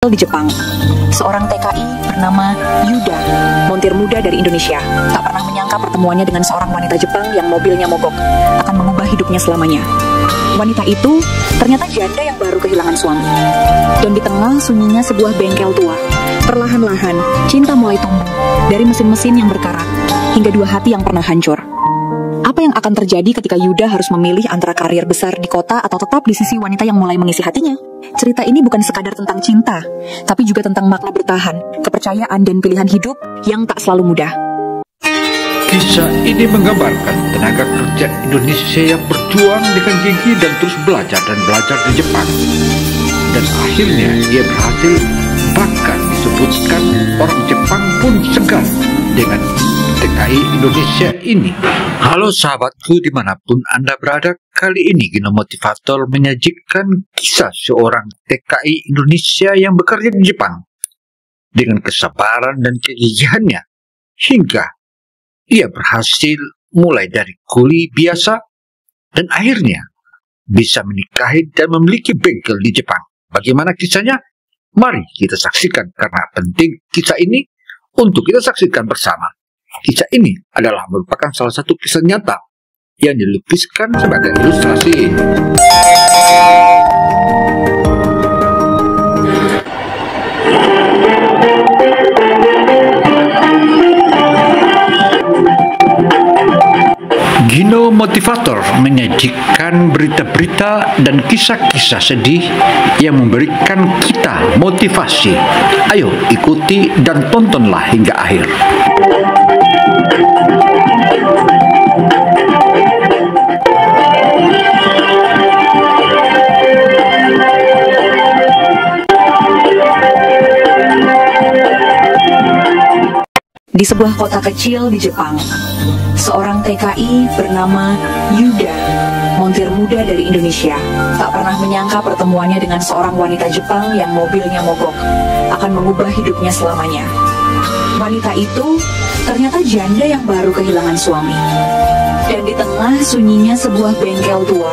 Di Jepang, seorang TKI bernama Yuda, montir muda dari Indonesia, tak pernah menyangka pertemuannya dengan seorang wanita Jepang yang mobilnya mogok akan mengubah hidupnya selamanya. Wanita itu ternyata janda yang baru kehilangan suami. Dan di tengah sunyinya sebuah bengkel tua, perlahan-lahan cinta mulai tumbuh dari mesin-mesin yang berkarat hingga dua hati yang pernah hancur. Apa yang akan terjadi ketika Yuda harus memilih antara karir besar di kota atau tetap di sisi wanita yang mulai mengisi hatinya? Cerita ini bukan sekadar tentang cinta, tapi juga tentang makna bertahan, kepercayaan, dan pilihan hidup yang tak selalu mudah. Kisah ini menggambarkan tenaga kerja Indonesia yang berjuang dengan gigih dan terus belajar di Jepang. Dan akhirnya ia berhasil, bahkan disebutkan orang Jepang pun segan dengan TKI Indonesia ini. Halo sahabatku dimanapun Anda berada, kali ini Gino Motivator menyajikan kisah seorang TKI Indonesia yang bekerja di Jepang. Dengan kesabaran dan kegigihannya, hingga ia berhasil mulai dari kuli biasa dan akhirnya bisa menikahi dan memiliki bengkel di Jepang. Bagaimana kisahnya? Mari kita saksikan, karena penting kisah ini untuk kita saksikan bersama. Kisah ini adalah merupakan salah satu kisah nyata yang dilukiskan sebagai ilustrasi. Gino Motivator menyajikan berita-berita dan kisah-kisah sedih yang memberikan kita motivasi. Ayo ikuti dan tontonlah hingga akhir. Di sebuah kota kecil di Jepang, seorang TKI bernama Yuda, montir muda dari Indonesia, tak pernah menyangka pertemuannya dengan seorang wanita Jepang yang mobilnya mogok akan mengubah hidupnya selamanya. Wanita itu ternyata janda yang baru kehilangan suami. Dan di tengah sunyinya sebuah bengkel tua,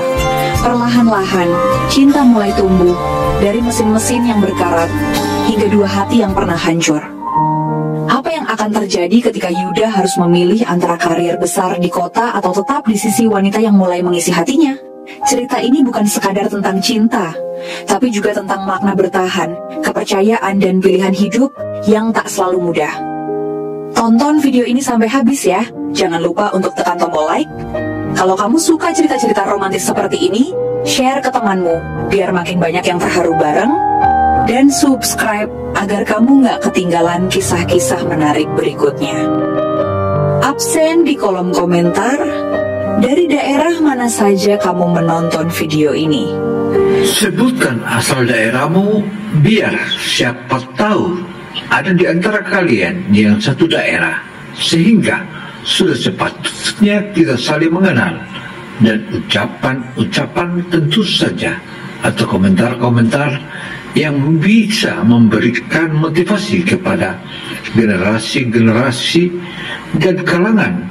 perlahan-lahan cinta mulai tumbuh dari mesin-mesin yang berkarat hingga dua hati yang pernah hancur. Apa yang akan terjadi ketika Yuda harus memilih antara karir besar di kota atau tetap di sisi wanita yang mulai mengisi hatinya? Cerita ini bukan sekadar tentang cinta, tapi juga tentang makna bertahan, kepercayaan, dan pilihan hidup yang tak selalu mudah. Tonton video ini sampai habis ya. Jangan lupa untuk tekan tombol like. Kalau kamu suka cerita-cerita romantis seperti ini, share ke temanmu biar makin banyak yang terharu bareng. Dan subscribe agar kamu nggak ketinggalan kisah-kisah menarik berikutnya. Absen di kolom komentar, dari daerah mana saja kamu menonton video ini. Sebutkan asal daerahmu, biar siapa tahu ada di antara kalian yang satu daerah, sehingga sudah sepatutnya kita saling mengenal. Dan ucapan-ucapan tentu saja, atau komentar-komentar yang bisa memberikan motivasi kepada generasi-generasi dan kalangan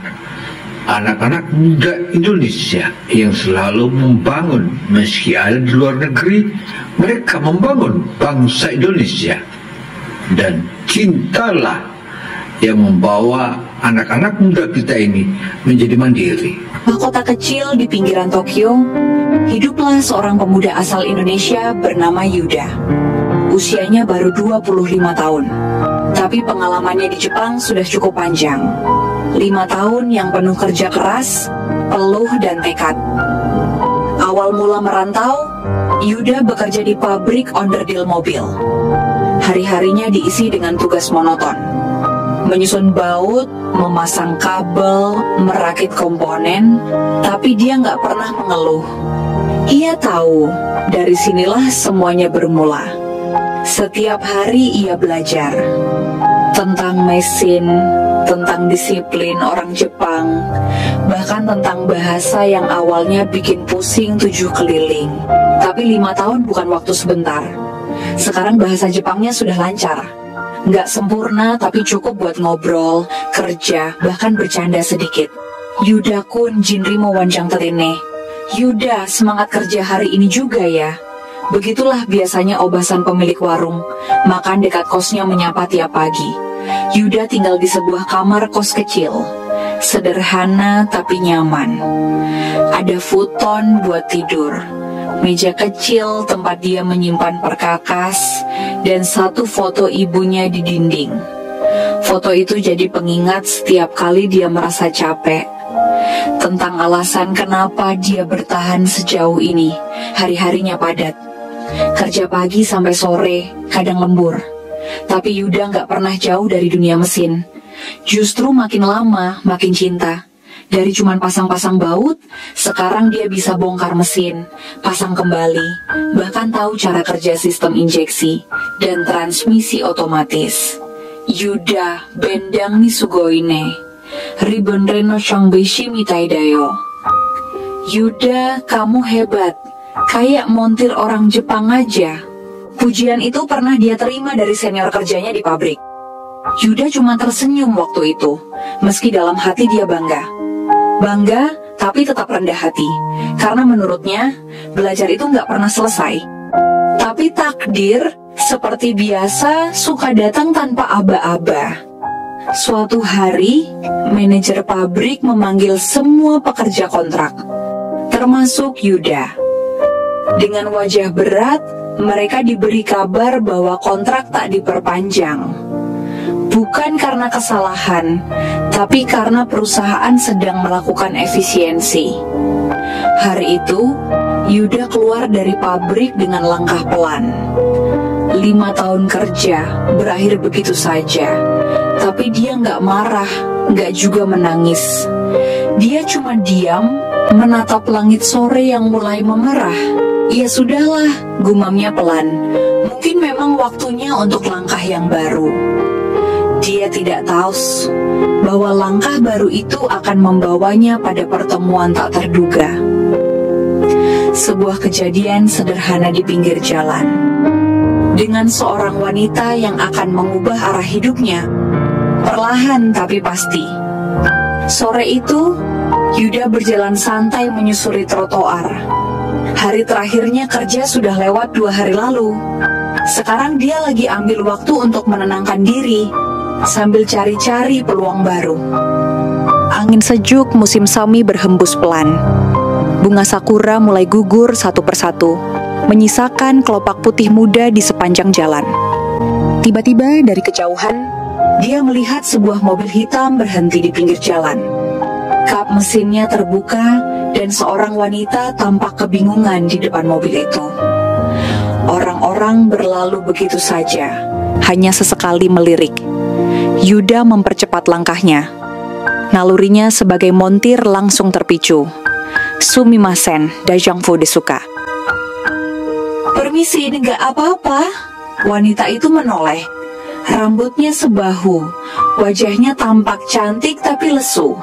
anak-anak muda Indonesia yang selalu membangun, meski ada di luar negeri, mereka membangun bangsa Indonesia. Dan cintalah yang membawa anak-anak muda kita ini menjadi mandiri. Kota kecil di pinggiran Tokyo, hiduplah seorang pemuda asal Indonesia bernama Yuda. Usianya baru 25 tahun, tapi pengalamannya di Jepang sudah cukup panjang. 5 tahun yang penuh kerja keras, peluh, dan tekad. Awal mula merantau, Yuda bekerja di pabrik onderdil mobil. Hari-harinya diisi dengan tugas monoton. Menyusun baut, memasang kabel, merakit komponen, tapi dia nggak pernah mengeluh. Ia tahu, dari sinilah semuanya bermula. Setiap hari ia belajar tentang mesin, tentang disiplin orang Jepang, bahkan tentang bahasa yang awalnya bikin pusing 7 keliling. Tapi 5 tahun bukan waktu sebentar. Sekarang bahasa Jepangnya sudah lancar. Nggak sempurna, tapi cukup buat ngobrol, kerja, bahkan bercanda sedikit. Yuda kun Jinri mau wanjang terene. Yuda, semangat kerja hari ini juga ya. Begitulah biasanya Obasan pemilik warung, makan dekat kosnya menyapa tiap pagi. Yuda tinggal di sebuah kamar kos kecil, sederhana tapi nyaman. Ada futon buat tidur, meja kecil tempat dia menyimpan perkakas, dan satu foto ibunya di dinding. Foto itu jadi pengingat setiap kali dia merasa capek. Tentang alasan kenapa dia bertahan sejauh ini, hari-harinya padat. Kerja pagi sampai sore, kadang lembur. Tapi Yuda nggak pernah jauh dari dunia mesin. Justru makin lama, makin cinta. Dari cuman pasang-pasang baut, sekarang dia bisa bongkar mesin, pasang kembali, bahkan tahu cara kerja sistem injeksi dan transmisi otomatis. Yuda bendang ni sugoine, ribonreno shangbeshi mitaidayo. Yuda, kamu hebat, kayak montir orang Jepang aja. Pujian itu pernah dia terima dari senior kerjanya di pabrik. Yuda cuma tersenyum waktu itu, meski dalam hati dia bangga. Bangga, tapi tetap rendah hati, karena menurutnya, belajar itu nggak pernah selesai. Tapi takdir, seperti biasa, suka datang tanpa aba-aba. Suatu hari, manajer pabrik memanggil semua pekerja kontrak, termasuk Yuda. Dengan wajah berat, mereka diberi kabar bahwa kontrak tak diperpanjang. Bukan karena kesalahan, tapi karena perusahaan sedang melakukan efisiensi. Hari itu, Yuda keluar dari pabrik dengan langkah pelan. 5 tahun kerja berakhir begitu saja, tapi dia nggak marah, nggak juga menangis. Dia cuma diam, menatap langit sore yang mulai memerah. Ya sudahlah, gumamnya pelan. Mungkin memang waktunya untuk langkah yang baru. Dia tidak tahu bahwa langkah baru itu akan membawanya pada pertemuan tak terduga. Sebuah kejadian sederhana di pinggir jalan, dengan seorang wanita yang akan mengubah arah hidupnya, perlahan tapi pasti. Sore itu, Yuda berjalan santai menyusuri trotoar. Hari terakhirnya kerja sudah lewat 2 hari lalu. Sekarang dia lagi ambil waktu untuk menenangkan diri, sambil cari-cari peluang baru. Angin sejuk musim semi berhembus pelan. Bunga sakura mulai gugur satu persatu, menyisakan kelopak putih muda di sepanjang jalan. Tiba-tiba dari kejauhan, dia melihat sebuah mobil hitam berhenti di pinggir jalan. Kap mesinnya terbuka dan seorang wanita tampak kebingungan di depan mobil itu. Orang-orang berlalu begitu saja, hanya sesekali melirik. Yuda mempercepat langkahnya. Nalurinya sebagai montir langsung terpicu. Sumimasen, dajangfu desuka. Permisi, nggak apa-apa. Wanita itu menoleh. Rambutnya sebahu, wajahnya tampak cantik tapi lesu.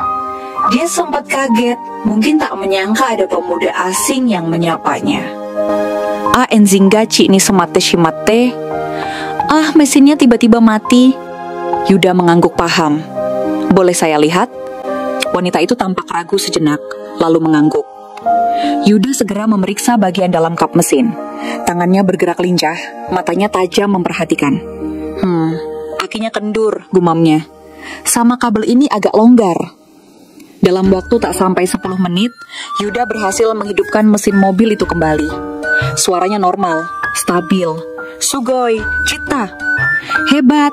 Dia sempat kaget, mungkin tak menyangka ada pemuda asing yang menyapanya. Enzingachi ni semate shimate. Mesinnya tiba-tiba mati. Yuda mengangguk paham. Boleh saya lihat? Wanita itu tampak ragu sejenak, lalu mengangguk. Yuda segera memeriksa bagian dalam kap mesin. Tangannya bergerak lincah, matanya tajam memperhatikan. Akinya kendur, gumamnya. Sama kabel ini agak longgar. Dalam waktu tak sampai 10 menit, Yuda berhasil menghidupkan mesin mobil itu kembali. Suaranya normal, stabil. Sugoi, Cita. Hebat,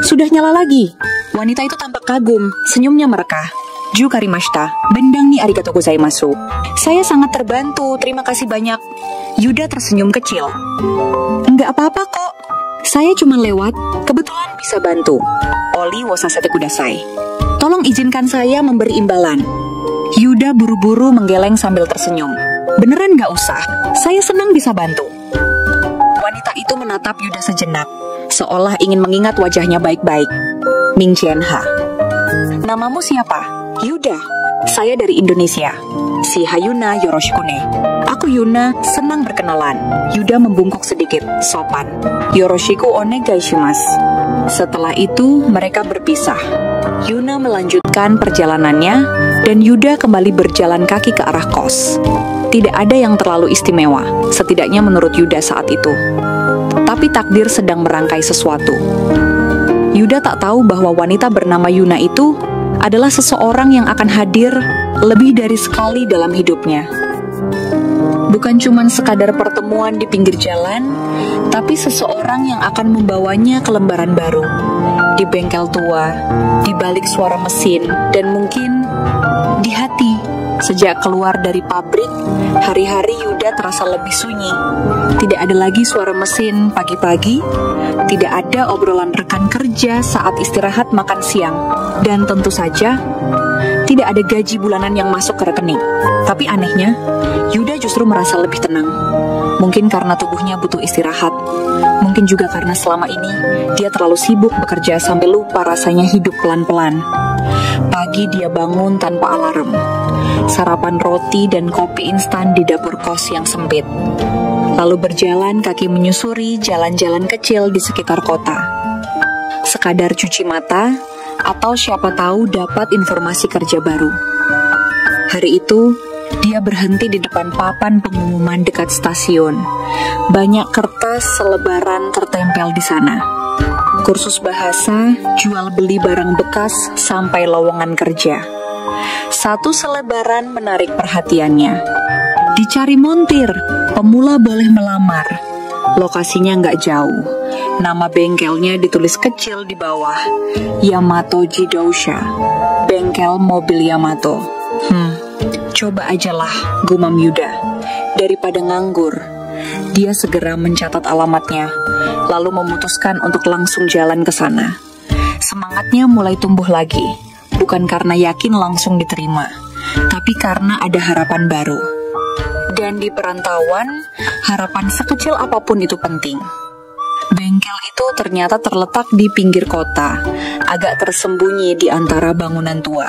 sudah nyala lagi. Wanita itu tampak kagum, senyumnya merekah. Ju karimashita, bendang ni arigatou gozaimasu. Saya sangat terbantu, terima kasih banyak. Yuda tersenyum kecil. Enggak apa-apa kok, saya cuma lewat, kebetulan bisa bantu. Oli wasasete kudasai. Tolong izinkan saya memberi imbalan. Yuda buru-buru menggeleng sambil tersenyum. Beneran gak usah, saya senang bisa bantu. Wanita itu menatap Yuda sejenak, seolah ingin mengingat wajahnya baik-baik. Ming Jianha. Namamu siapa? Yuda. Saya dari Indonesia. Si Hayuna Yoroshikune. Aku Yuna, senang berkenalan. Yuda membungkuk sedikit, sopan. Yoroshiku onegaishimasu. Setelah itu, mereka berpisah. Yuna melanjutkan perjalanannya, dan Yuda kembali berjalan kaki ke arah kos. Tidak ada yang terlalu istimewa, setidaknya menurut Yuda saat itu. Tapi takdir sedang merangkai sesuatu. Yuda tak tahu bahwa wanita bernama Yuna itu adalah seseorang yang akan hadir lebih dari sekali dalam hidupnya. Bukan cuma sekadar pertemuan di pinggir jalan, tapi seseorang yang akan membawanya ke lembaran baru, di bengkel tua, di balik suara mesin, dan mungkin di hati. Sejak keluar dari pabrik, hari-hari Yuda terasa lebih sunyi. Tidak ada lagi suara mesin pagi-pagi, tidak ada obrolan rekan kerja saat istirahat makan siang, dan tentu saja tidak ada gaji bulanan yang masuk ke rekening. Tapi anehnya, Yuda justru merasa lebih tenang. Mungkin karena tubuhnya butuh istirahat. Mungkin juga karena selama ini dia terlalu sibuk bekerja sampai lupa rasanya hidup pelan-pelan. Pagi dia bangun tanpa alarm. Sarapan roti dan kopi instan di dapur kos yang sempit. Lalu berjalan kaki menyusuri jalan-jalan kecil di sekitar kota. Sekadar cuci mata, atau siapa tahu dapat informasi kerja baru. Hari itu, dia berhenti di depan papan pengumuman dekat stasiun. Banyak kertas selebaran tertempel di sana. Kursus bahasa, jual beli barang bekas, sampai lowongan kerja. Satu selebaran menarik perhatiannya. Dicari montir, pemula boleh melamar. Lokasinya nggak jauh. Nama bengkelnya ditulis kecil di bawah, Yamato Jidosha, bengkel mobil Yamato. Coba ajalah, gumam Yuda. Daripada nganggur, dia segera mencatat alamatnya, lalu memutuskan untuk langsung jalan ke sana. Semangatnya mulai tumbuh lagi, bukan karena yakin langsung diterima, tapi karena ada harapan baru. Dan di perantauan, harapan sekecil apapun itu penting. Bengkel itu ternyata terletak di pinggir kota, agak tersembunyi di antara bangunan tua.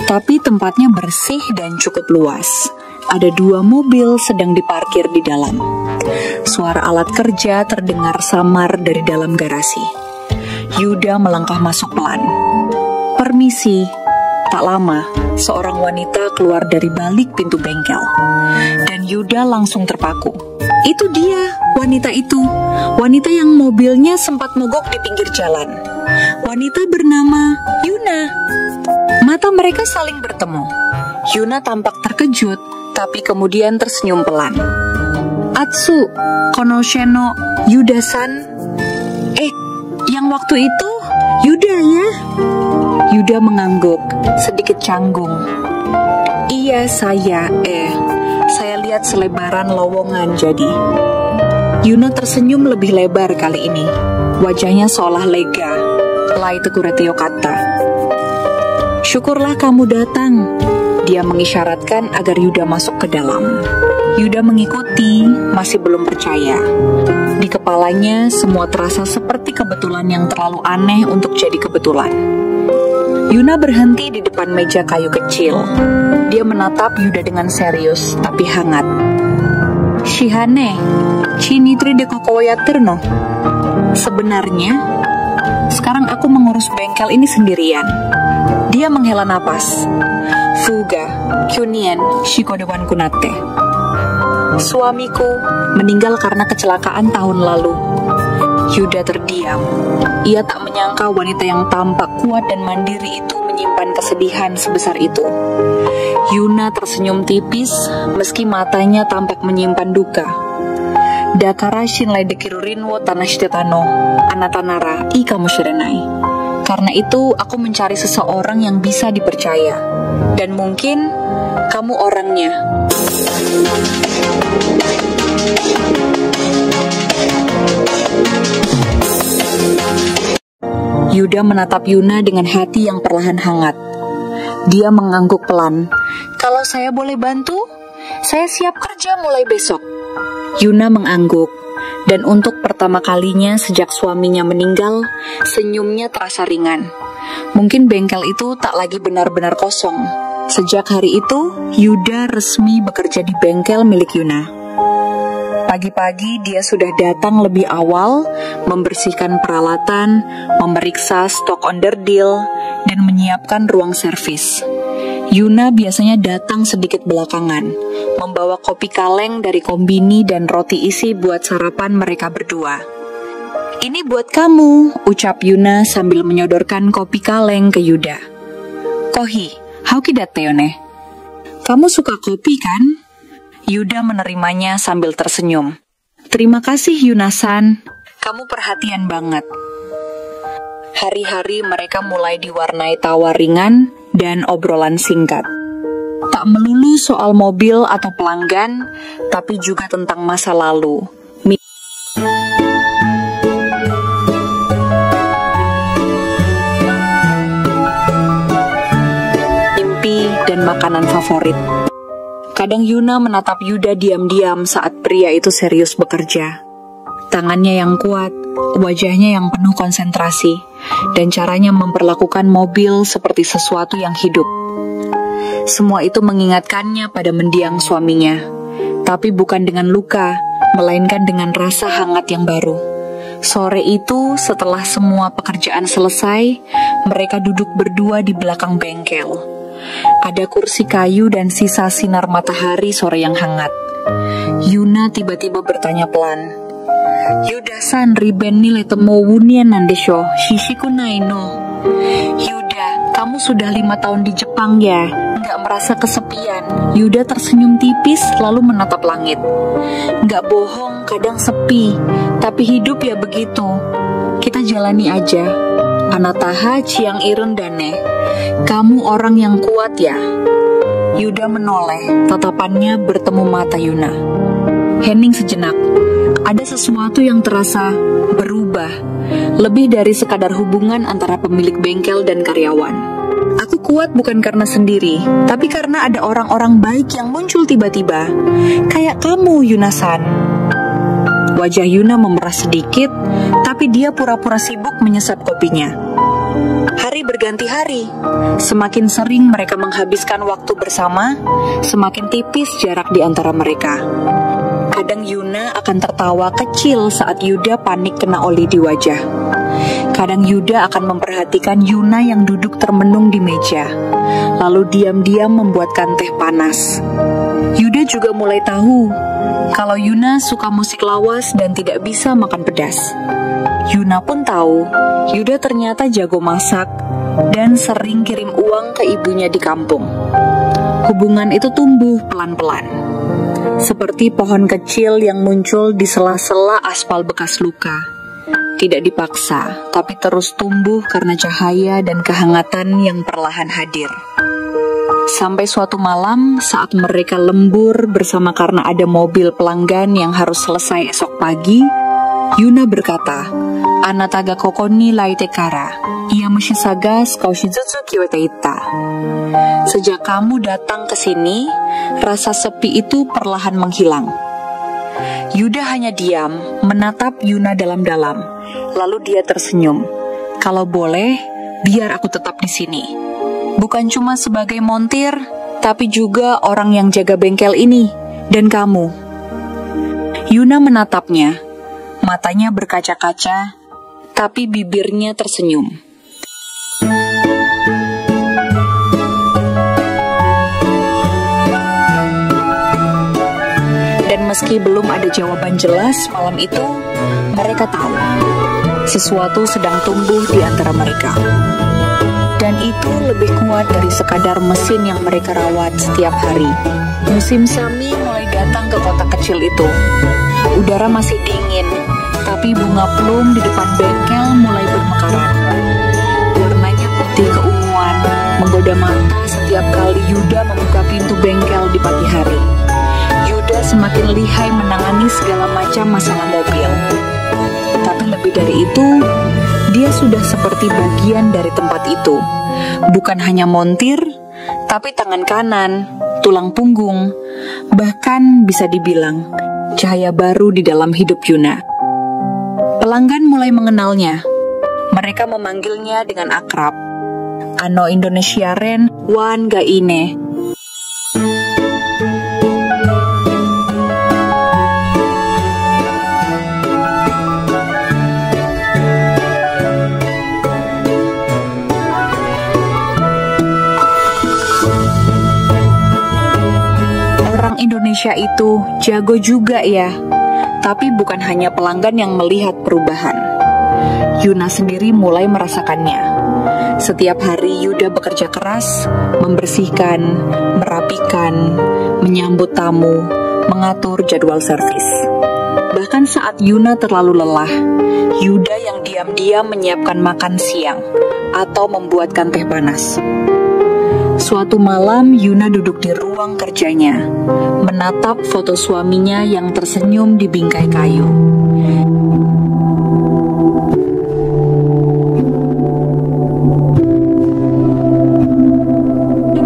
Tapi tempatnya bersih dan cukup luas. Ada 2 mobil sedang diparkir di dalam. Suara alat kerja terdengar samar dari dalam garasi. Yuda melangkah masuk pelan. Permisi. Tak lama, seorang wanita keluar dari balik pintu bengkel. Dan Yuda langsung terpaku. Itu dia, wanita itu. Wanita yang mobilnya sempat mogok di pinggir jalan. Wanita bernama Yuna. Mata mereka saling bertemu. Yuna tampak terkejut, tapi kemudian tersenyum pelan. Atsu, konosheno Yuda-san. Yang waktu itu Yuda ya? Yuda mengangguk, sedikit canggung. Iya saya lihat selebaran lowongan jadi. Yuna tersenyum lebih lebar kali ini. Wajahnya seolah lega. Lai Tekurete kata. Syukurlah kamu datang. Dia mengisyaratkan agar Yuda masuk ke dalam. Yuda mengikuti, masih belum percaya. Di kepalanya semua terasa seperti kebetulan yang terlalu aneh untuk jadi kebetulan. Yuna berhenti di depan meja kayu kecil. Dia menatap Yuda dengan serius, tapi hangat. Shihane, chinitri de kokoyaterno. Sebenarnya, sekarang aku mengurus bengkel ini sendirian. Dia menghela napas. Fuga, kyunien, shikodewan kunate. Suamiku meninggal karena kecelakaan tahun lalu. Yuda terdiam. Ia tak menyangka wanita yang tampak kuat dan mandiri itu menyimpan kesedihan sebesar itu. Yuna tersenyum tipis, meski matanya tampak menyimpan duka. Dakara shinrai dekirurin wo tanashitetano, anatanara ika mushirenai. Karena itu, aku mencari seseorang yang bisa dipercaya. Dan mungkin, kamu orangnya. Yuda menatap Yuna dengan hati yang perlahan hangat. Dia mengangguk pelan. Kalau saya boleh bantu, saya siap kerja mulai besok. Yuna mengangguk. Dan untuk pertama kalinya sejak suaminya meninggal, senyumnya terasa ringan. Mungkin bengkel itu tak lagi benar-benar kosong. Sejak hari itu, Yuda resmi bekerja di bengkel milik Yuna. Pagi-pagi dia sudah datang lebih awal, membersihkan peralatan, memeriksa stok onderdil, dan menyiapkan ruang servis. Yuna biasanya datang sedikit belakangan, membawa kopi kaleng dari kombini dan roti isi buat sarapan mereka berdua. "Ini buat kamu," ucap Yuna sambil menyodorkan kopi kaleng ke Yuda. "Kohi, haukidatteone." "Kamu suka kopi kan?" Yuda menerimanya sambil tersenyum. "Terima kasih Yuna-san, kamu perhatian banget." Hari-hari mereka mulai diwarnai tawa ringan dan obrolan singkat. Tak melulu soal mobil atau pelanggan, tapi juga tentang masa lalu, mimpi, dan makanan favorit. Kadang Yuna menatap Yuda diam-diam saat pria itu serius bekerja. Tangannya yang kuat, wajahnya yang penuh konsentrasi, dan caranya memperlakukan mobil seperti sesuatu yang hidup. Semua itu mengingatkannya pada mendiang suaminya, tapi bukan dengan luka, melainkan dengan rasa hangat yang baru. Sore itu, setelah semua pekerjaan selesai, mereka duduk berdua di belakang bengkel. Ada kursi kayu dan sisa sinar matahari sore yang hangat. Yuna tiba-tiba bertanya pelan, "Yuda-san, riben ni letemo wunian nandesho, shishiku naino." "Yuda, kamu sudah 5 tahun di Jepang ya? Nggak merasa kesepian?" Yuda tersenyum tipis lalu menatap langit. "Nggak bohong, kadang sepi, tapi hidup ya begitu. Kita jalani aja. Anataha ciang irun dane. Kamu orang yang kuat ya." Yuda menoleh, tatapannya bertemu mata Yuna. Hening sejenak. Ada sesuatu yang terasa berubah, lebih dari sekadar hubungan antara pemilik bengkel dan karyawan. "Aku kuat bukan karena sendiri, tapi karena ada orang-orang baik yang muncul tiba-tiba. Kayak kamu, Yuna-san." Wajah Yuna memerah sedikit, tapi dia pura-pura sibuk menyesap kopinya. Hari berganti hari. Semakin sering mereka menghabiskan waktu bersama, semakin tipis jarak di antara mereka. Kadang Yuna akan tertawa kecil saat Yuda panik kena oli di wajah. Kadang Yuda akan memperhatikan Yuna yang duduk termenung di meja, lalu diam-diam membuatkan teh panas. Yuda juga mulai tahu kalau Yuna suka musik lawas dan tidak bisa makan pedas. Yuna pun tahu Yuda ternyata jago masak dan sering kirim uang ke ibunya di kampung. Hubungan itu tumbuh pelan-pelan, seperti pohon kecil yang muncul di sela-sela aspal bekas luka. Tidak dipaksa, tapi terus tumbuh karena cahaya dan kehangatan yang perlahan hadir. Sampai suatu malam, saat mereka lembur bersama karena ada mobil pelanggan yang harus selesai esok pagi, Yuna berkata, "Anataga kokoni laite kara, ia mushisaga skaushizutsu kiwete ita." Sejak kamu datang ke sini, rasa sepi itu perlahan menghilang. Yuda hanya diam, menatap Yuna dalam-dalam. Lalu dia tersenyum. "Kalau boleh, biar aku tetap di sini. Bukan cuma sebagai montir, tapi juga orang yang jaga bengkel ini, dan kamu." Yuna menatapnya. Matanya berkaca-kaca, tapi bibirnya tersenyum. Dan meski belum ada jawaban jelas malam itu, mereka tahu sesuatu sedang tumbuh di antara mereka. Dan itu lebih kuat dari sekadar mesin yang mereka rawat setiap hari. Musim semi mulai datang ke kota kecil itu. Udara masih dingin, tapi bunga plum di depan bengkel mulai bermekaran. Warnanya putih keunguan, menggoda mata setiap kali Yuda membuka pintu bengkel di pagi hari. Yuda semakin lihai menangani segala macam masalah mobil. Tapi lebih dari itu, dia sudah seperti bagian dari tempat itu. Bukan hanya montir, tapi tangan kanan, tulang punggung, bahkan bisa dibilang cahaya baru di dalam hidup Yuna. Pelanggan mulai mengenalnya. Mereka memanggilnya dengan akrab. Ano Indonesiaren wan gaine. Indonesia itu jago juga ya. Tapi bukan hanya pelanggan yang melihat perubahan. Yuna sendiri mulai merasakannya. Setiap hari Yuda bekerja keras, membersihkan, merapikan, menyambut tamu, mengatur jadwal servis. Bahkan saat Yuna terlalu lelah, Yuda yang diam-diam menyiapkan makan siang atau membuatkan teh panas. Suatu malam Yuna duduk di ruang kerjanya, menatap foto suaminya yang tersenyum di bingkai kayu.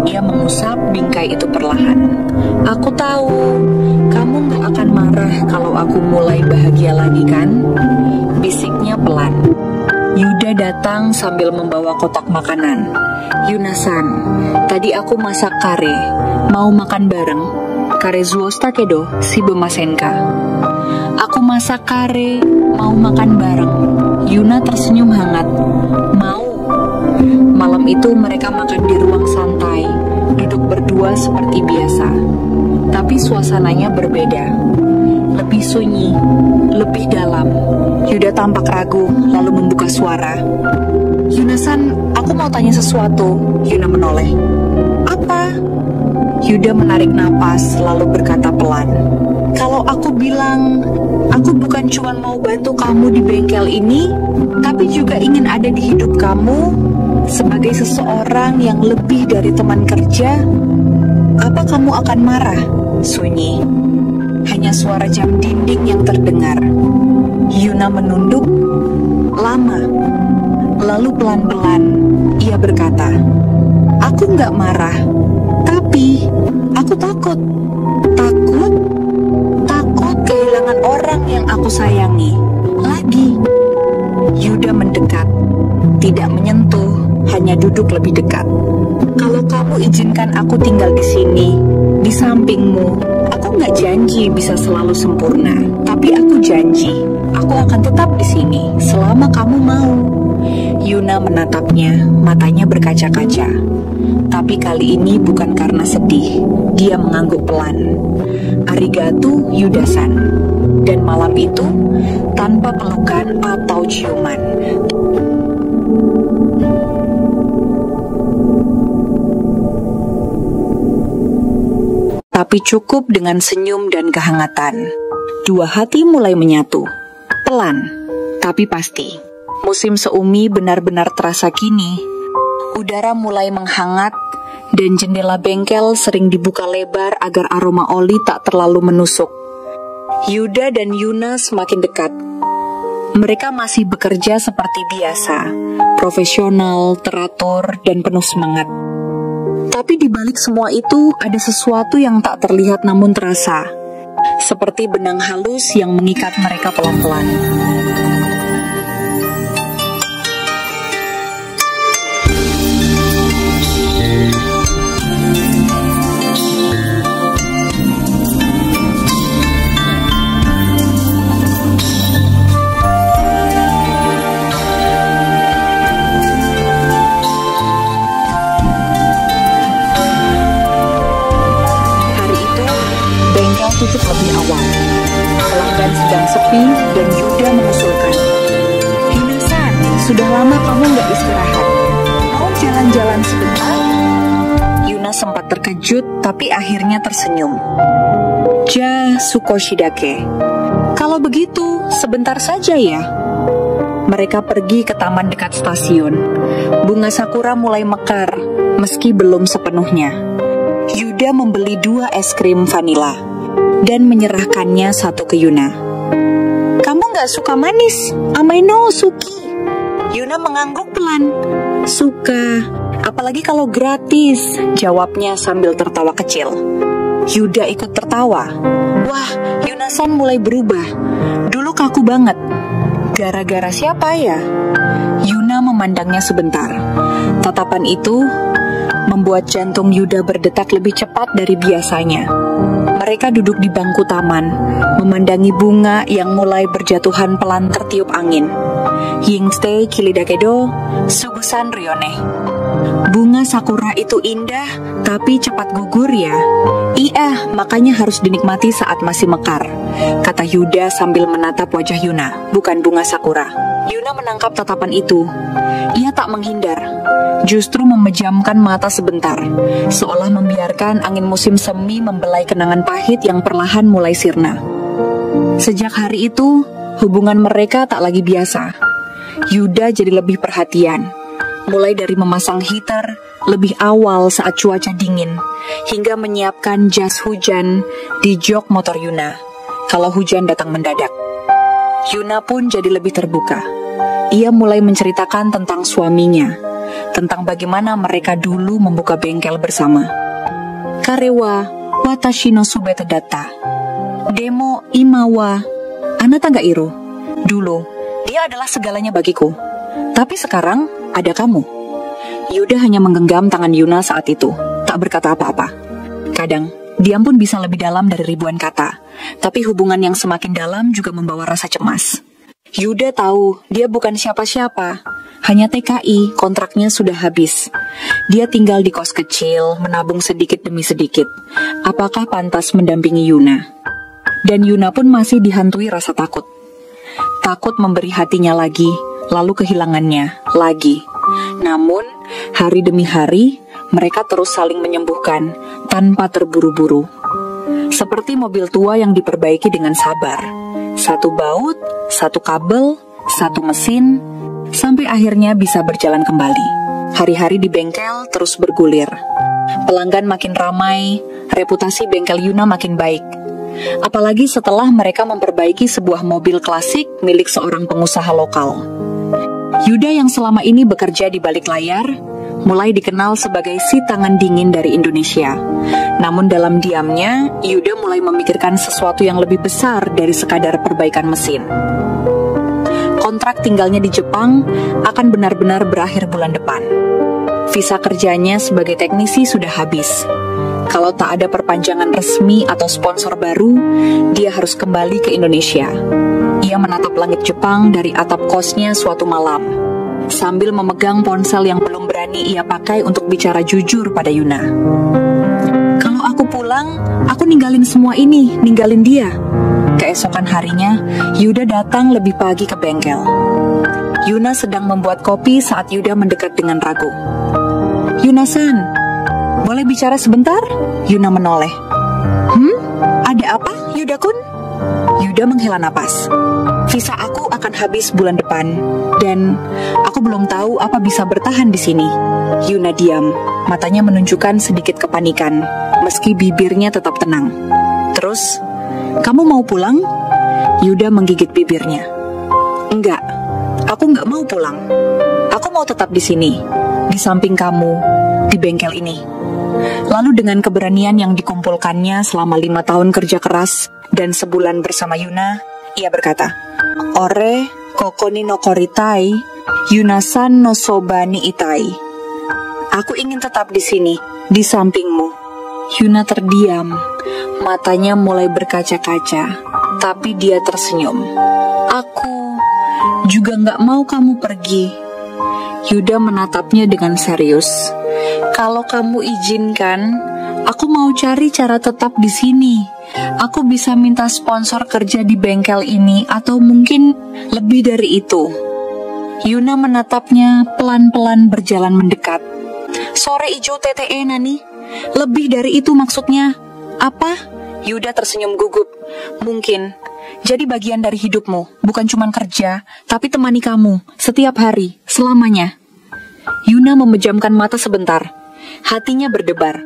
Ia mengusap bingkai itu perlahan. Aku tahu, kamu gak akan marah kalau aku mulai bahagia lagi kan? Bisiknya pelan. Yuda datang sambil membawa kotak makanan. Yunasan, tadi aku masak kare. Mau makan bareng? Kare zuosta kedo, si bemasenka. Aku masak kare, mau makan bareng. Yuna tersenyum hangat. Mau. Malam itu mereka makan di ruang santai, duduk berdua seperti biasa. Tapi suasananya berbeda. Lebih sunyi, lebih dalam. Yuda tampak ragu, lalu membuka suara. Yunasan, aku mau tanya sesuatu. Yuna menoleh. Apa? Yuda menarik napas, lalu berkata pelan. Kalau aku bilang, aku bukan cuma mau bantu kamu di bengkel ini, tapi juga ingin ada di hidup kamu sebagai seseorang yang lebih dari teman kerja, apa kamu akan marah? Sunyi. Hanya suara jam dinding yang terdengar. Yuna menunduk lama. Lalu pelan-pelan ia berkata, aku nggak marah, tapi aku takut. Takut? Takut kehilangan orang yang aku sayangi. Lagi. Yuda mendekat, tidak menyentuh, hanya duduk lebih dekat. Kalau kamu izinkan aku tinggal di sini, di sampingmu, aku nggak janji bisa selalu sempurna, tapi aku janji, aku akan tetap di sini selama kamu mau. Yuna menatapnya, matanya berkaca-kaca. Tapi kali ini bukan karena sedih, dia mengangguk pelan. Arigato Yudasan. Dan malam itu, tanpa pelukan atau ciuman, tapi cukup dengan senyum dan kehangatan. Dua hati mulai menyatu, pelan, tapi pasti. Musim seumi benar-benar terasa kini. Udara mulai menghangat, dan jendela bengkel sering dibuka lebar agar aroma oli tak terlalu menusuk. Yuda dan Yuna semakin dekat. Mereka masih bekerja seperti biasa, profesional, teratur, dan penuh semangat. Tapi di balik semua itu ada sesuatu yang tak terlihat namun terasa, seperti benang halus yang mengikat mereka pelan-pelan. Tutup lebih awal. Pelanggan sedang sepi dan Yuda mengusulkan, Yunasan, sudah lama kamu nggak istirahat. Mau jalan-jalan sebentar? Yuna sempat terkejut tapi akhirnya tersenyum. Ja Sukoshidake. Kalau begitu, sebentar saja ya. Mereka pergi ke taman dekat stasiun. Bunga sakura mulai mekar, meski belum sepenuhnya. Yuda membeli 2 es krim vanila dan menyerahkannya satu ke Yuna. Kamu gak suka manis? Amaino suki. Yuna mengangguk pelan. Suka, apalagi kalau gratis, jawabnya sambil tertawa kecil. Yuda ikut tertawa. Wah, Yunasan mulai berubah. Dulu kaku banget. Gara-gara siapa ya? Yuna memandangnya sebentar. Tatapan itu membuat jantung Yuda berdetak lebih cepat dari biasanya. Mereka duduk di bangku taman, memandangi bunga yang mulai berjatuhan pelan tertiup angin. Yingste kilidakedo, sugusan ryone. Bunga sakura itu indah, tapi cepat gugur ya. Iya, makanya harus dinikmati saat masih mekar, kata Yuda sambil menatap wajah Yuna, bukan bunga sakura. Yuna menangkap tatapan itu. Ia tak menghindar, justru memejamkan mata sebentar, seolah membiarkan angin musim semi membelai kenangan pahit yang perlahan mulai sirna. Sejak hari itu, hubungan mereka tak lagi biasa. Yuda jadi lebih perhatian, mulai dari memasang heater lebih awal saat cuaca dingin, hingga menyiapkan jas hujan di jok motor Yuna kalau hujan datang mendadak. Yuna pun jadi lebih terbuka. Ia mulai menceritakan tentang suaminya, tentang bagaimana mereka dulu membuka bengkel bersama. Karewa watashi no subete data. Demo imawa anata ga iro. Dulu, dia adalah segalanya bagiku. Tapi sekarang ada kamu. Yuda hanya menggenggam tangan Yuna saat itu, tak berkata apa-apa. Kadang, diam pun bisa lebih dalam dari ribuan kata, tapi hubungan yang semakin dalam juga membawa rasa cemas. Yuda tahu dia bukan siapa-siapa, hanya TKI, kontraknya sudah habis. Dia tinggal di kos kecil, menabung sedikit demi sedikit. Apakah pantas mendampingi Yuna? Dan Yuna pun masih dihantui rasa takut. Takut memberi hatinya lagi, lalu kehilangannya lagi. Namun, hari demi hari, mereka terus saling menyembuhkan tanpa terburu-buru. Seperti mobil tua yang diperbaiki dengan sabar. Satu baut, satu kabel, satu mesin, sampai akhirnya bisa berjalan kembali. Hari-hari di bengkel terus bergulir. Pelanggan makin ramai, reputasi bengkel Yuna makin baik. Apalagi setelah mereka memperbaiki sebuah mobil klasik milik seorang pengusaha lokal. Yuda yang selama ini bekerja di balik layar, mulai dikenal sebagai si tangan dingin dari Indonesia. Namun dalam diamnya, Yuda mulai memikirkan sesuatu yang lebih besar dari sekadar perbaikan mesin. Kontrak tinggalnya di Jepang akan benar-benar berakhir bulan depan. Visa kerjanya sebagai teknisi sudah habis. Kalau tak ada perpanjangan resmi atau sponsor baru, dia harus kembali ke Indonesia. Ia menatap langit Jepang dari atap kosnya suatu malam, sambil memegang ponsel yang belum berani ia pakai untuk bicara jujur pada Yuna. Kalau aku pulang, aku ninggalin semua ini, ninggalin dia. Keesokan harinya, Yuda datang lebih pagi ke bengkel. Yuna sedang membuat kopi saat Yuda mendekat dengan ragu. Yuna-san, boleh bicara sebentar? Yuna menoleh. Ada apa, Yuda-kun? Yuda menghela napas. Visa aku akan habis bulan depan, dan aku belum tahu apa bisa bertahan di sini. Yuna diam, matanya menunjukkan sedikit kepanikan, meski bibirnya tetap tenang. Terus, kamu mau pulang? Yuda menggigit bibirnya. Enggak, aku nggak mau pulang. Aku mau tetap di sini, di samping kamu, di bengkel ini. Lalu dengan keberanian yang dikumpulkannya selama 5 tahun kerja keras dan sebulan bersama Yuna, ia berkata, Ore kokoni no koritai, Yunasan no soba ni itai. Aku ingin tetap di sini, di sampingmu. Yuna terdiam, matanya mulai berkaca-kaca, tapi dia tersenyum. Aku juga nggak mau kamu pergi. Yuda menatapnya dengan serius. Kalau kamu izinkan, aku mau cari cara tetap di sini. Aku bisa minta sponsor kerja di bengkel ini, atau mungkin lebih dari itu. Yuna menatapnya pelan-pelan berjalan mendekat. Sore ijo TTE nani? Lebih dari itu maksudnya. Apa? Yuda tersenyum gugup. Mungkin. Jadi bagian dari hidupmu, bukan cuma kerja, tapi temani kamu, setiap hari, selamanya. Yuna memejamkan mata sebentar. Hatinya berdebar.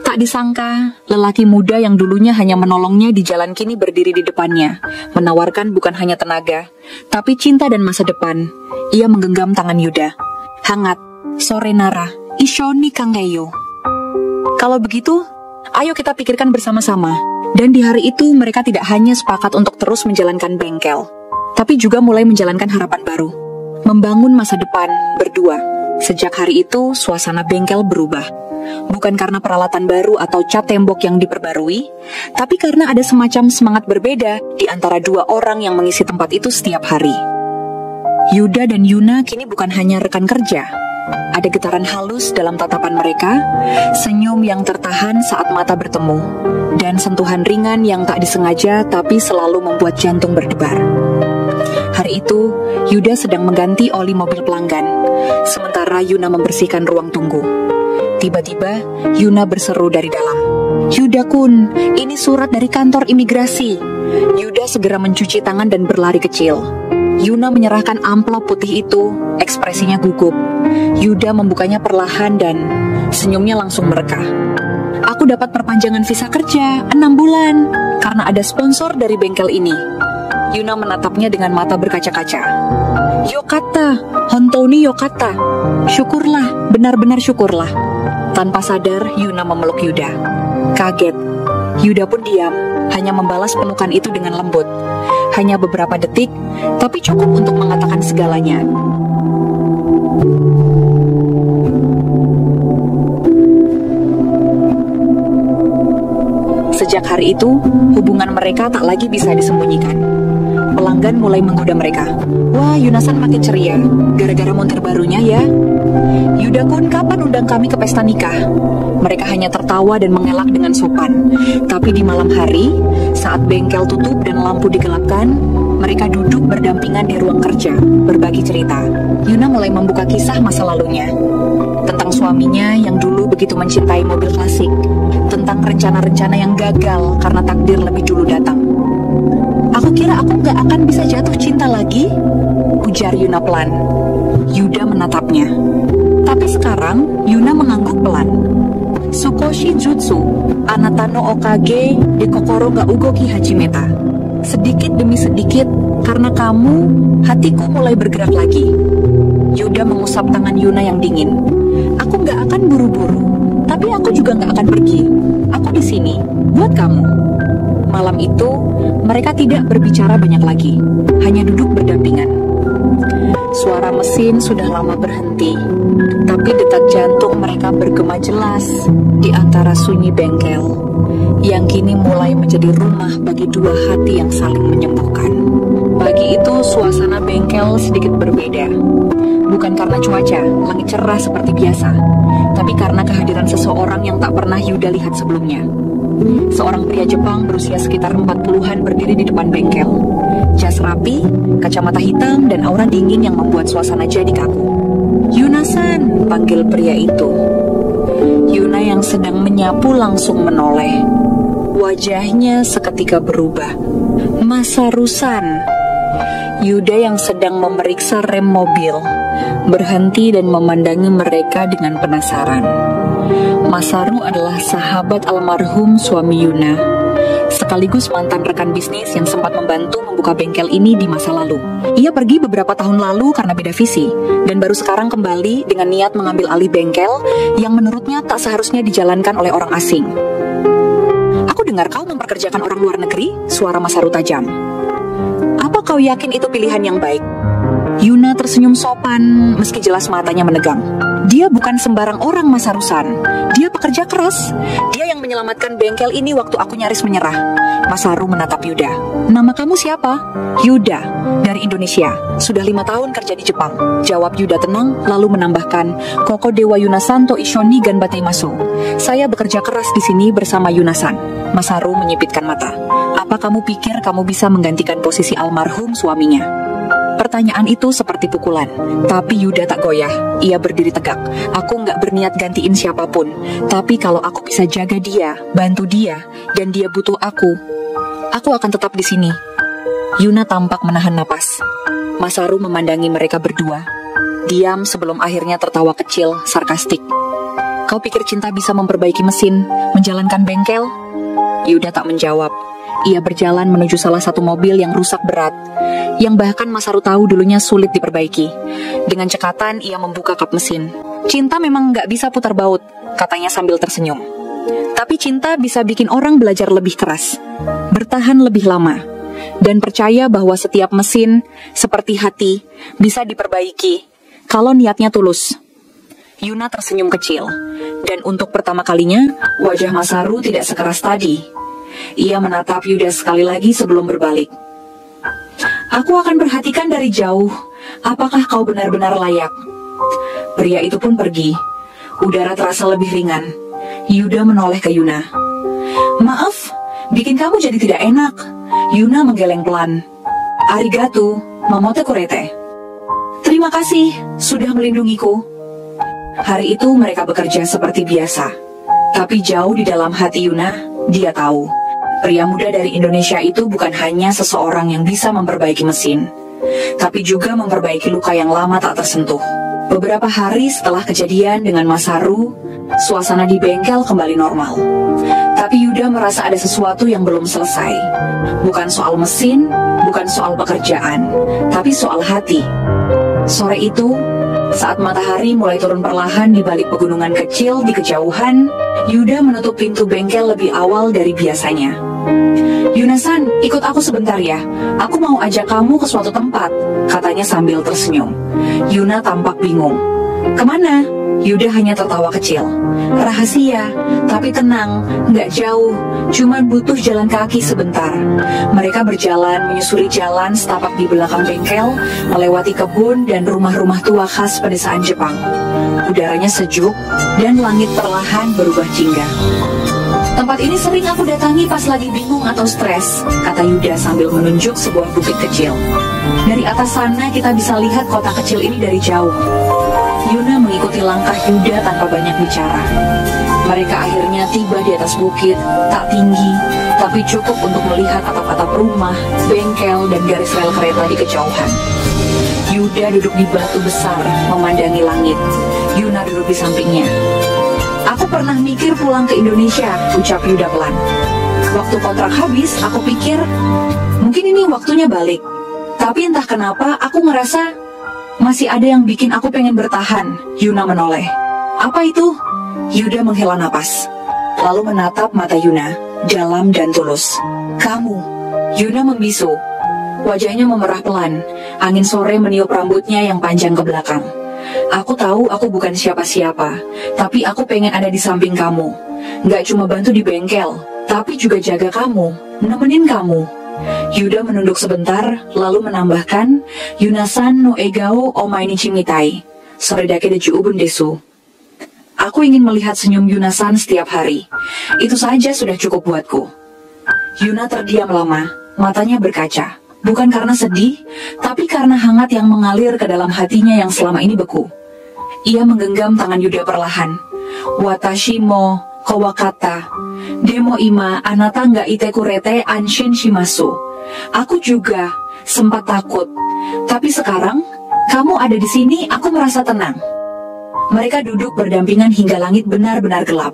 Tak disangka, lelaki muda yang dulunya hanya menolongnya di jalan kini berdiri di depannya, menawarkan bukan hanya tenaga, tapi cinta dan masa depan. Ia menggenggam tangan Yuda. Hangat, sore nara, ishoni kangeyo. Kalau begitu, ayo kita pikirkan bersama-sama. Dan di hari itu mereka tidak hanya sepakat untuk terus menjalankan bengkel, tapi juga mulai menjalankan harapan baru. Membangun masa depan berdua. Sejak hari itu, suasana bengkel berubah. Bukan karena peralatan baru atau cat tembok yang diperbarui, tapi karena ada semacam semangat berbeda di antara dua orang yang mengisi tempat itu setiap hari. Yuda dan Yuna kini bukan hanya rekan kerja. Ada getaran halus dalam tatapan mereka, senyum yang tertahan saat mata bertemu, dan sentuhan ringan yang tak disengaja tapi selalu membuat jantung berdebar. Hari itu, Yuda sedang mengganti oli mobil pelanggan, sementara Yuna membersihkan ruang tunggu. Tiba-tiba, Yuna berseru dari dalam, "Yuda kun, ini surat dari kantor imigrasi." Yuda segera mencuci tangan dan berlari kecil. Yuna menyerahkan amplop putih itu, ekspresinya gugup. Yuda membukanya perlahan dan senyumnya langsung merekah. "Aku dapat perpanjangan visa kerja 6 bulan karena ada sponsor dari bengkel ini." Yuna menatapnya dengan mata berkaca-kaca. "Yokata, Hontoni Yokata. Syukurlah, benar-benar syukurlah." Tanpa sadar, Yuna memeluk Yuda. Kaget, Yuda pun diam, hanya membalas pelukan itu dengan lembut. Hanya beberapa detik, tapi cukup untuk mengatakan segalanya. Sejak hari itu, hubungan mereka tak lagi bisa disembunyikan. Pelanggan mulai menggoda mereka. "Wah, Yunasan makin ceria, gara-gara montir barunya ya." "Yuda kun, kapan undang kami ke pesta nikah?" Mereka hanya tertawa dan mengelak dengan sopan. Tapi di malam hari, saat bengkel tutup dan lampu digelapkan, mereka duduk berdampingan di ruang kerja, berbagi cerita. Yuna mulai membuka kisah masa lalunya. Tentang suaminya yang dulu begitu mencintai mobil klasik. Tentang rencana-rencana yang gagal karena takdir lebih dulu datang. "Aku kira aku gak akan bisa jatuh cinta lagi," ujar Yuna pelan. Yuda menatapnya. Tapi sekarang, Yuna mengangguk pelan. "Sukoshi jutsu, anata no okage de kokoro ga ugoki hajimeta." Sedikit demi sedikit, karena kamu, hatiku mulai bergerak lagi. Yuda mengusap tangan Yuna yang dingin. "Aku gak akan buru-buru, tapi aku juga gak akan pergi. Aku di sini, buat kamu." Malam itu, mereka tidak berbicara banyak lagi, hanya duduk berdampingan. Suara mesin sudah lama berhenti, tapi detak jantung mereka bergema jelas di antara sunyi bengkel, yang kini mulai menjadi rumah bagi dua hati yang saling menyembuhkan. Pagi itu, suasana bengkel sedikit berbeda. Bukan karena cuaca, langit cerah seperti biasa, tapi karena kehadiran seseorang yang tak pernah Yuda lihat sebelumnya. Seorang pria Jepang berusia sekitar 40-an berdiri di depan bengkel. Jas rapi, kacamata hitam, dan aura dingin yang membuat suasana jadi kaku. "Yuna-san," panggil pria itu. Yuna yang sedang menyapu langsung menoleh. Wajahnya seketika berubah. "Masaru-san." Yuda yang sedang memeriksa rem mobil berhenti dan memandangi mereka dengan penasaran. Masaru adalah sahabat almarhum suami Yuna, sekaligus mantan rekan bisnis yang sempat membantu membuka bengkel ini di masa lalu. Ia pergi beberapa tahun lalu karena beda visi, dan baru sekarang kembali dengan niat mengambil alih bengkel yang menurutnya tak seharusnya dijalankan oleh orang asing. "Aku dengar kau memperkerjakan orang luar negeri," suara Masaru tajam. "Apa kau yakin itu pilihan yang baik?" Yuna tersenyum sopan meski jelas matanya menegang. "Dia bukan sembarang orang, Masaru-san. Dia pekerja keras. Dia yang menyelamatkan bengkel ini waktu aku nyaris menyerah." Masaru menatap Yuda. "Nama kamu siapa?" "Yuda, dari Indonesia. Sudah 5 tahun kerja di Jepang," jawab Yuda tenang, lalu menambahkan, "Koko Dewa Yunasan to Ishoni Ganbateimasu. Saya bekerja keras di sini bersama Yunasan." Masaru menyipitkan mata. "Apa kamu pikir kamu bisa menggantikan posisi almarhum suaminya?" Pertanyaan itu seperti pukulan, tapi Yuda tak goyah. Ia berdiri tegak. "Aku nggak berniat gantiin siapapun, tapi kalau aku bisa jaga dia, bantu dia, dan dia butuh aku akan tetap di sini." Yuna tampak menahan napas. Masaru memandangi mereka berdua, diam sebelum akhirnya tertawa kecil, sarkastik. "Kau pikir cinta bisa memperbaiki mesin, menjalankan bengkel?" Yuda tak menjawab. Ia berjalan menuju salah satu mobil yang rusak berat, yang bahkan Masaru tahu dulunya sulit diperbaiki. Dengan cekatan, ia membuka kap mesin. "Cinta memang nggak bisa putar baut," katanya sambil tersenyum. "Tapi cinta bisa bikin orang belajar lebih keras, bertahan lebih lama, dan percaya bahwa setiap mesin, seperti hati, bisa diperbaiki kalau niatnya tulus." Yuna tersenyum kecil, dan untuk pertama kalinya, wajah Masaru tidak sekeras tadi. Ia menatap Yuda sekali lagi sebelum berbalik. "Aku akan perhatikan dari jauh, apakah kau benar-benar layak? Pria itu pun pergi. Udara terasa lebih ringan. Yuda menoleh ke Yuna. Maaf, bikin kamu jadi tidak enak. Yuna menggeleng pelan. Arigato, mamote kurete. Terima kasih, sudah melindungiku. Hari itu mereka bekerja seperti biasa. Tapi jauh di dalam hati Yuna, dia tahu. Pria muda dari Indonesia itu bukan hanya seseorang yang bisa memperbaiki mesin, tapi juga memperbaiki luka yang lama tak tersentuh. Beberapa hari setelah kejadian dengan Mas Haru, suasana di bengkel kembali normal. Tapi Yuda merasa ada sesuatu yang belum selesai. Bukan soal mesin, bukan soal pekerjaan, tapi soal hati. Sore itu, saat matahari mulai turun perlahan di balik pegunungan kecil di kejauhan, Yuda menutup pintu bengkel lebih awal dari biasanya. Yuna-san, ikut aku sebentar ya. Aku mau ajak kamu ke suatu tempat, katanya sambil tersenyum. Yuna tampak bingung. Kemana? Yuda hanya tertawa kecil. Rahasia, tapi tenang, nggak jauh, cuma butuh jalan kaki sebentar. Mereka berjalan menyusuri jalan setapak di belakang bengkel, melewati kebun dan rumah-rumah tua khas pedesaan Jepang. Udaranya sejuk dan langit perlahan berubah jingga. Tempat ini sering aku datangi pas lagi bingung atau stres, kata Yuda sambil menunjuk sebuah bukit kecil. Dari atas sana kita bisa lihat kota kecil ini dari jauh. Yuna mengikuti langkah Yuda tanpa banyak bicara. Mereka akhirnya tiba di atas bukit, tak tinggi, tapi cukup untuk melihat atap-atap rumah, bengkel, dan garis rel kereta di kejauhan. Yuda duduk di batu besar, memandangi langit. Yuna duduk di sampingnya. Aku pernah mikir pulang ke Indonesia, ucap Yuda pelan. Waktu kontrak habis, aku pikir, mungkin ini waktunya balik. Tapi entah kenapa, aku ngerasa masih ada yang bikin aku pengen bertahan. Yuna menoleh. Apa itu? Yuda menghela napas, lalu menatap mata Yuna, dalam dan tulus. Kamu. Yuna membisu. Wajahnya memerah pelan. Angin sore meniup rambutnya yang panjang ke belakang. Aku tahu aku bukan siapa-siapa, tapi aku pengen ada di samping kamu. Gak cuma bantu di bengkel, tapi juga jaga kamu, nemenin kamu. Yuda menunduk sebentar, lalu menambahkan, Yunasan no egao omae ni chimitai, soredake de juubun desu. Aku ingin melihat senyum Yunasan setiap hari. Itu saja sudah cukup buatku. Yuna terdiam lama, matanya berkaca. Bukan karena sedih, tapi karena hangat yang mengalir ke dalam hatinya yang selama ini beku. Ia menggenggam tangan Yuda perlahan. Watashi mo kawakata, demo ima anata ga ite kurete anshin shimasu. Aku juga sempat takut, tapi sekarang kamu ada di sini, aku merasa tenang. Mereka duduk berdampingan hingga langit benar-benar gelap.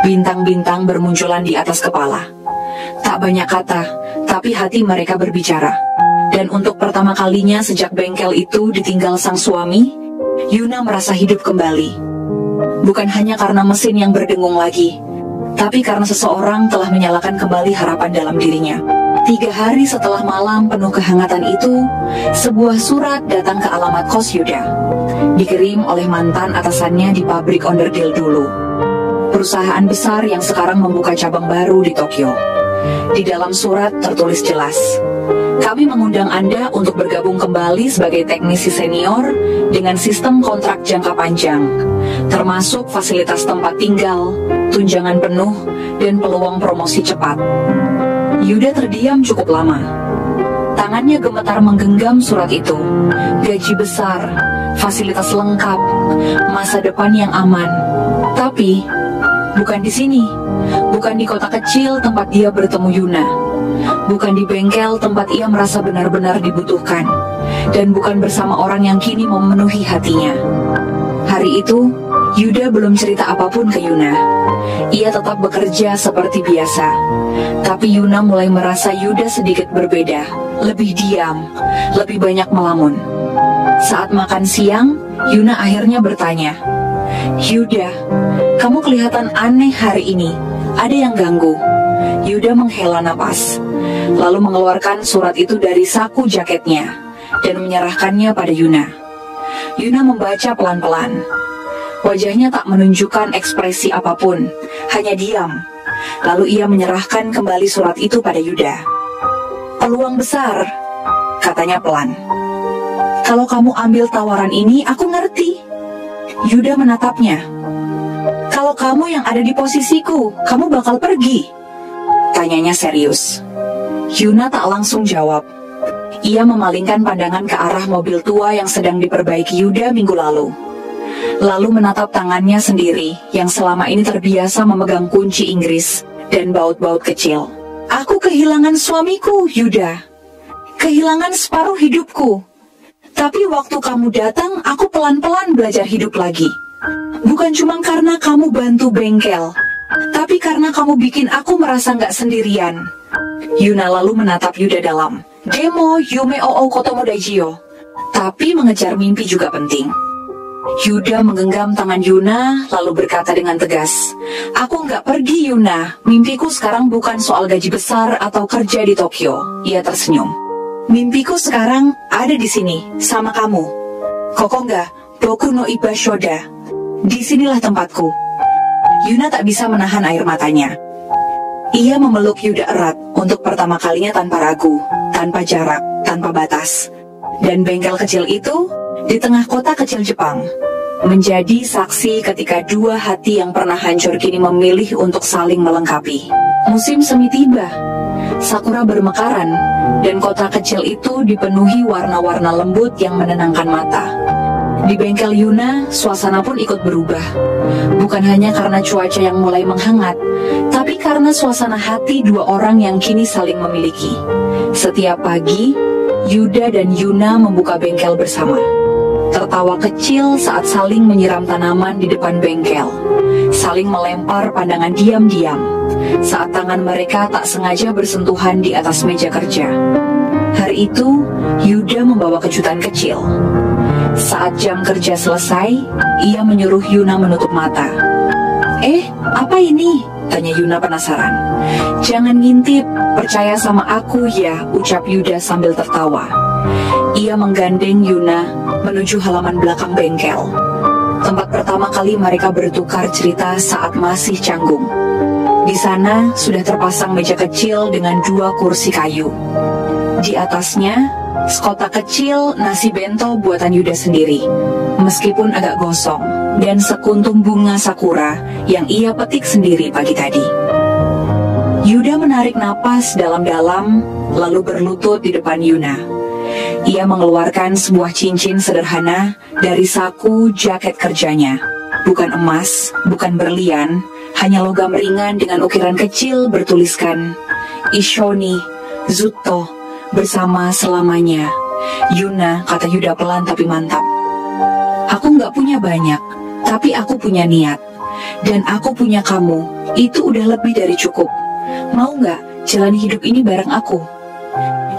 Bintang-bintang bermunculan di atas kepala. Tak banyak kata, tapi hati mereka berbicara. Dan untuk pertama kalinya sejak bengkel itu ditinggal sang suami, Yuna merasa hidup kembali. Bukan hanya karena mesin yang berdengung lagi, tapi karena seseorang telah menyalakan kembali harapan dalam dirinya. 3 hari setelah malam penuh kehangatan itu, sebuah surat datang ke alamat kos Yuda. Dikirim oleh mantan atasannya di pabrik onderdil dulu. Perusahaan besar yang sekarang membuka cabang baru di Tokyo. Di dalam surat tertulis jelas, kami mengundang Anda untuk bergabung kembali sebagai teknisi senior dengan sistem kontrak jangka panjang, termasuk fasilitas tempat tinggal, tunjangan penuh, dan peluang promosi cepat. Yuda terdiam cukup lama. Tangannya gemetar menggenggam surat itu. Gaji besar, fasilitas lengkap, masa depan yang aman. Tapi bukan di sini. Bukan di kota kecil tempat dia bertemu Yuna. Bukan di bengkel tempat ia merasa benar-benar dibutuhkan. Dan bukan bersama orang yang kini memenuhi hatinya. Hari itu, Yuda belum cerita apapun ke Yuna. Ia tetap bekerja seperti biasa. Tapi Yuna mulai merasa Yuda sedikit berbeda. Lebih diam, lebih banyak melamun. Saat makan siang, Yuna akhirnya bertanya, Yuda, kamu kelihatan aneh hari ini. Ada yang ganggu. Yuda menghela napas, lalu mengeluarkan surat itu dari saku jaketnya dan menyerahkannya pada Yuna. Yuna membaca pelan-pelan. Wajahnya tak menunjukkan ekspresi apapun, hanya diam. Lalu ia menyerahkan kembali surat itu pada Yuda. Peluang besar, katanya pelan. Kalau kamu ambil tawaran ini, aku ngerti. Yuda menatapnya. Kalau kamu yang ada di posisiku, kamu bakal pergi? Tanyanya serius. Yuna tak langsung jawab. Ia memalingkan pandangan ke arah mobil tua yang sedang diperbaiki Yuda minggu lalu. Lalu menatap tangannya sendiri yang selama ini terbiasa memegang kunci Inggris dan baut-baut kecil. Aku kehilangan suamiku, Yuda. Kehilangan separuh hidupku. Tapi waktu kamu datang, aku pelan-pelan belajar hidup lagi. Bukan cuma karena kamu bantu bengkel, tapi karena kamu bikin aku merasa nggak sendirian. Yuna lalu menatap Yuda dalam. Demo yume oo kotomo daijio. Tapi mengejar mimpi juga penting. Yuda menggenggam tangan Yuna lalu berkata dengan tegas, aku nggak pergi Yuna. Mimpiku sekarang bukan soal gaji besar atau kerja di Tokyo. Ia tersenyum. Mimpiku sekarang ada di sini, sama kamu. Kokonga, boku no iba shoda. Disinilah tempatku. Yuna tak bisa menahan air matanya. Ia memeluk Yuda erat untuk pertama kalinya tanpa ragu, tanpa jarak, tanpa batas. Dan bengkel kecil itu, di tengah kota kecil Jepang, menjadi saksi ketika dua hati yang pernah hancur kini memilih untuk saling melengkapi. Musim semi tiba. Sakura bermekaran, dan kota kecil itu dipenuhi warna-warna lembut yang menenangkan mata. Di bengkel Yuna, suasana pun ikut berubah. Bukan hanya karena cuaca yang mulai menghangat, tapi karena suasana hati dua orang yang kini saling memiliki. Setiap pagi, Yuda dan Yuna membuka bengkel bersama. Tertawa kecil saat saling menyiram tanaman di depan bengkel. Saling melempar pandangan diam-diam saat tangan mereka tak sengaja bersentuhan di atas meja kerja. Hari itu, Yuda membawa kejutan kecil. Saat jam kerja selesai, ia menyuruh Yuna menutup mata. Apa ini? Tanya Yuna penasaran. Jangan ngintip, percaya sama aku ya, ucap Yuda sambil tertawa. Ia menggandeng Yuna menuju halaman belakang bengkel. Tempat pertama kali mereka bertukar cerita saat masih canggung. Di sana sudah terpasang meja kecil dengan dua kursi kayu. Di atasnya, sekotak kecil nasi bento buatan Yuda sendiri, meskipun agak gosong, dan sekuntum bunga sakura yang ia petik sendiri pagi tadi. Yuda menarik napas dalam-dalam, lalu berlutut di depan Yuna. Ia mengeluarkan sebuah cincin sederhana dari saku jaket kerjanya. Bukan emas, bukan berlian, hanya logam ringan dengan ukiran kecil bertuliskan Ishoni, Zutto, bersama selamanya. Yuna, kata Yuda pelan tapi mantap. Aku nggak punya banyak, tapi aku punya niat. Dan aku punya kamu, itu udah lebih dari cukup. Mau nggak jalani hidup ini bareng aku?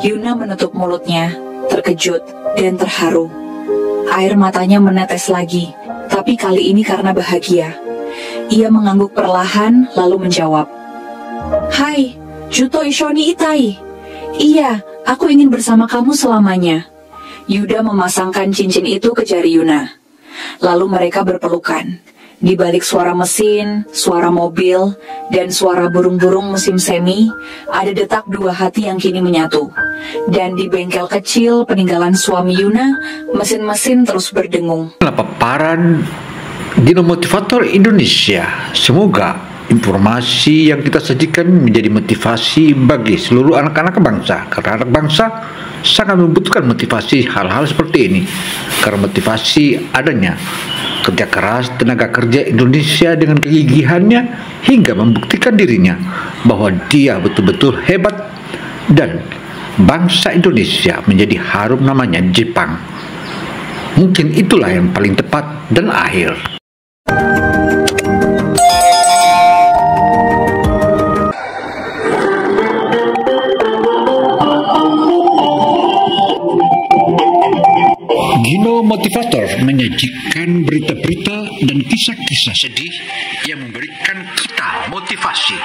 Yuna menutup mulutnya, terkejut dan terharu. Air matanya menetes lagi, tapi kali ini karena bahagia. Ia mengangguk perlahan lalu menjawab, Hai, Juto Ishoni Itai. Iya, aku ingin bersama kamu selamanya. Yuda memasangkan cincin itu ke jari Yuna. Lalu mereka berpelukan. Di balik suara mesin, suara mobil, dan suara burung-burung musim semi, ada detak dua hati yang kini menyatu. Dan di bengkel kecil peninggalan suami Yuna, mesin-mesin terus berdengung. Paparan Dino Motivator Indonesia. Semoga informasi yang kita sajikan menjadi motivasi bagi seluruh anak-anak bangsa. Karena anak bangsa sangat membutuhkan motivasi hal-hal seperti ini. Karena motivasi adanya kerja keras tenaga kerja Indonesia dengan kegigihannya hingga membuktikan dirinya bahwa dia betul-betul hebat dan bangsa Indonesia menjadi harum namanya Jepang. Mungkin itulah yang paling tepat dan akhir. Gino Motivator menyajikan berita-berita dan kisah-kisah sedih yang memberikan kita motivasi.